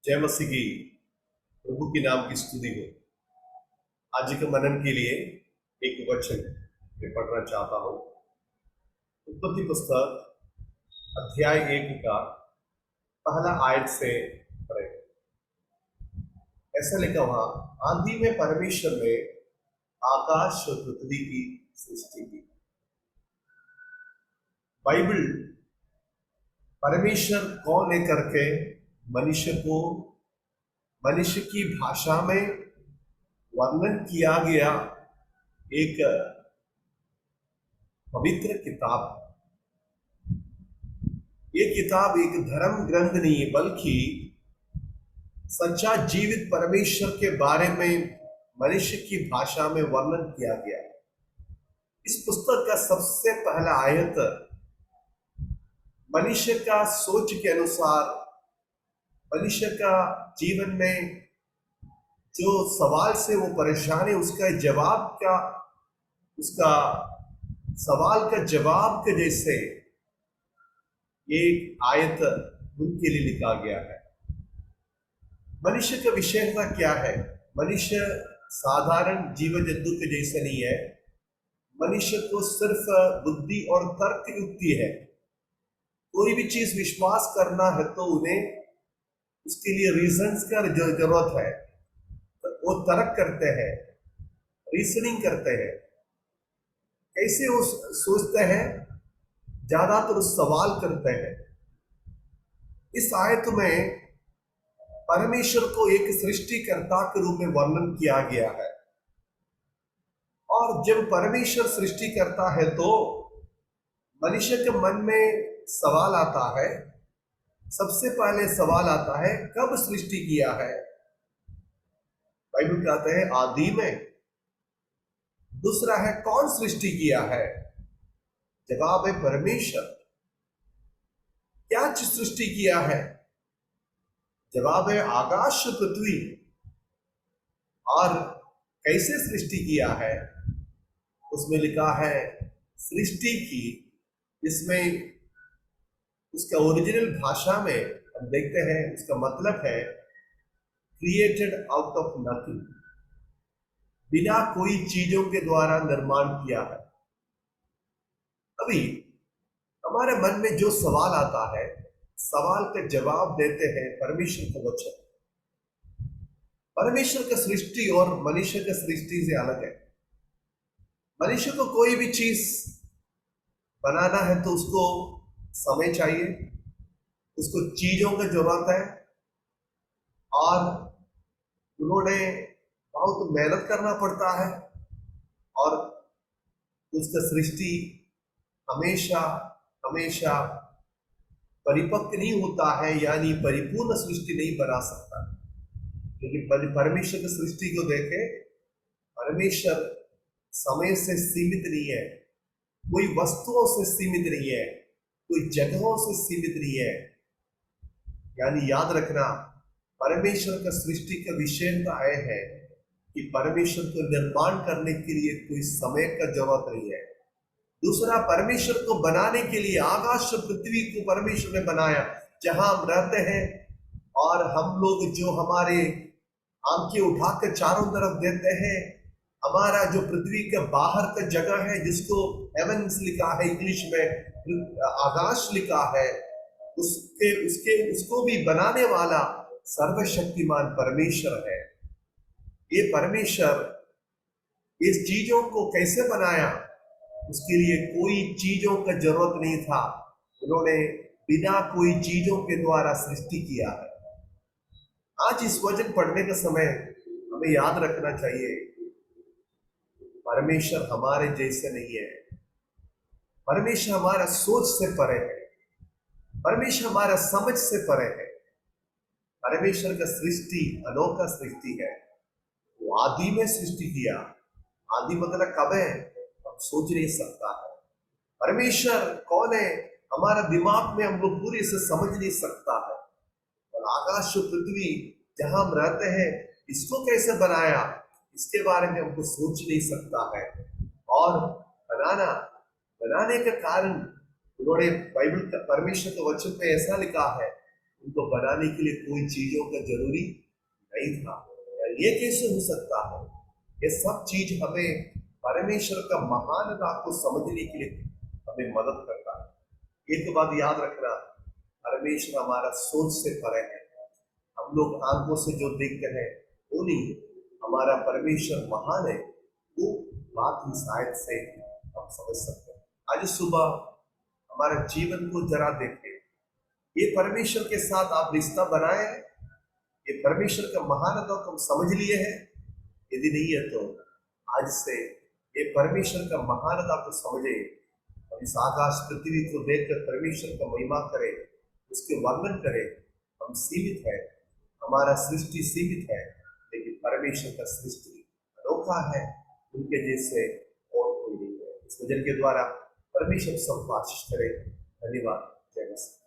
जय मसीह की। प्रभु के नाम की स्तुति हो। आज के मनन के लिए एक वचन मैं पढ़ना चाहता हूँ। उत्पत्ति पुस्तक अध्याय 1 का पहला आयत से पढ़े। ऐसा लिखा वहां, आदि में परमेश्वर ने आकाश और पृथ्वी की सृष्टि की। बाइबल परमेश्वर कौन है करके मनुष्य की भाषा में वर्णन किया गया एक पवित्र किताब। ये किताब एक धर्म ग्रंथ नहीं है, बल्कि सच्चा जीवित परमेश्वर के बारे में मनुष्य की भाषा में वर्णन किया गया है। इस पुस्तक का सबसे पहला आयत मनुष्य का सोच के अनुसार, मनुष्य का जीवन में जो सवाल से वो परेशान है उसका सवाल का जवाब के जैसे ये आयत उनके लिए लिखा गया है। मनुष्य का विशेषता क्या है? मनुष्य साधारण जीव जंतु के जैसे नहीं है। मनुष्य को सिर्फ बुद्धि और तर्क युक्ति है। कोई भी चीज विश्वास करना है तो उन्हें उसके लिए रीजंस का जरूरत है। तो वो तर्क करते हैं, रीजनिंग करते हैं। कैसे वो सोचते हैं? ज्यादातर सवाल करते हैं। इस आयत में परमेश्वर को एक सृष्टिकर्ता के रूप में वर्णन किया गया है। और जब परमेश्वर सृष्टि करता है तो मनुष्य के मन में सवाल आता है। सबसे पहले सवाल आता है, कब सृष्टि किया है? बाइबल कहते हैं आदि में। दूसरा है, कौन सृष्टि किया है? जवाब है परमेश्वर। क्या सृष्टि किया है? जवाब है आकाश पृथ्वी। और कैसे सृष्टि किया है? उसमें लिखा है सृष्टि की। इसमें उसका ओरिजिनल भाषा में हम देखते हैं, उसका मतलब है क्रिएटेड आउट ऑफ नथिंग, बिना कोई चीजों के द्वारा निर्माण किया है। अभी हमारे मन में जो सवाल आता है, सवाल का जवाब देते हैं परमेश्वर का वचन। परमेश्वर का सृष्टि और मनुष्य का सृष्टि से अलग है। मनुष्य को कोई भी चीज बनाना है तो उसको समय चाहिए, उसको चीजों की जरूरत है, और उन्होंने बहुत मेहनत करना पड़ता है। और उसका सृष्टि हमेशा हमेशा परिपक्व नहीं होता है, यानी परिपूर्ण सृष्टि नहीं बना सकता। लेकिन परमेश्वर की सृष्टि को देखे, परमेश्वर समय से सीमित नहीं है, कोई वस्तुओं से सीमित नहीं है, कोई जगहों से सीमित नहीं है। यानी याद रखना, परमेश्वर का सृष्टि का विशेषता है कि परमेश्वर को निर्माण करने के लिए कोई समय का जरूरत नहीं है। दूसरा, परमेश्वर को बनाने के लिए आकाश पृथ्वी को परमेश्वर ने बनाया, जहां हम रहते हैं। और हम लोग जो हमारे आंखें उठाकर चारों तरफ देते हैं, हमारा जो पृथ्वी के बाहर का जगह है, जिसको हेवंस लिखा है इंग्लिश में, आकाश लिखा है, उसको भी बनाने वाला सर्वशक्तिमान परमेश्वर है। ये परमेश्वर इस चीजों को कैसे बनाया? उसके लिए कोई चीजों का जरूरत नहीं था। उन्होंने बिना कोई चीजों के द्वारा सृष्टि किया है। आज इस वचन पढ़ने का समय हमें याद रखना चाहिए, परमेश्वर हमारे जैसे नहीं है। परमेश्वर हमारा सोच से परे है, परमेश्वर हमारा समझ से परे है। परमेश्वर का सृष्टि अनोखा सृष्टि है। वो आदि में सृष्टि किया। आदि मतलब कब है, हम सोच नहीं सकता है। परमेश्वर कौन है, हमारा दिमाग में हम लोग पूरी से समझ नहीं सकता है। और आकाश पृथ्वी जहां हम रहते हैं, इसको कैसे बनाया, इसके बारे में हमको सोच नहीं सकता है। और बनाने का कारण उन्होंने बाइबल का परमेश्वर के वचन में ऐसा लिखा है, उनको बनाने के लिए कोई चीजों का जरूरी नहीं था। ये कैसे हो सकता है? ये सब चीज हमें परमेश्वर का महानता को समझने के लिए हमें मदद करता है। एक बात याद रखना, परमेश्वर हमारा सोच से परे है। हम लोग आंखों से जो देखते हैं वो नहीं, हमारा परमेश्वर महान है, वो बात ही शायद से हम समझ सकते हैं। आज सुबह हमारे जीवन को जरा देखें, ये परमेश्वर के साथ आप रिश्ता बनाए हैं, ये परमेश्वर का महानता को हम समझ लिए हैं। यदि नहीं है तो आज से ये परमेश्वर का महानता को समझे, हम इस आकाश पृथ्वी को देखकर परमेश्वर का महिमा करें, उसके वर्णन करें। हम सीमित है, हमारा सृष्टि सीमित है, लेकिन परमेश्वर का सृष्टि अनोखा है, उनके जैसे और कोई नहीं है। इस वचन के द्वारा परमेश्वर सब आशीष करे। धन्यवाद। जय मसीह।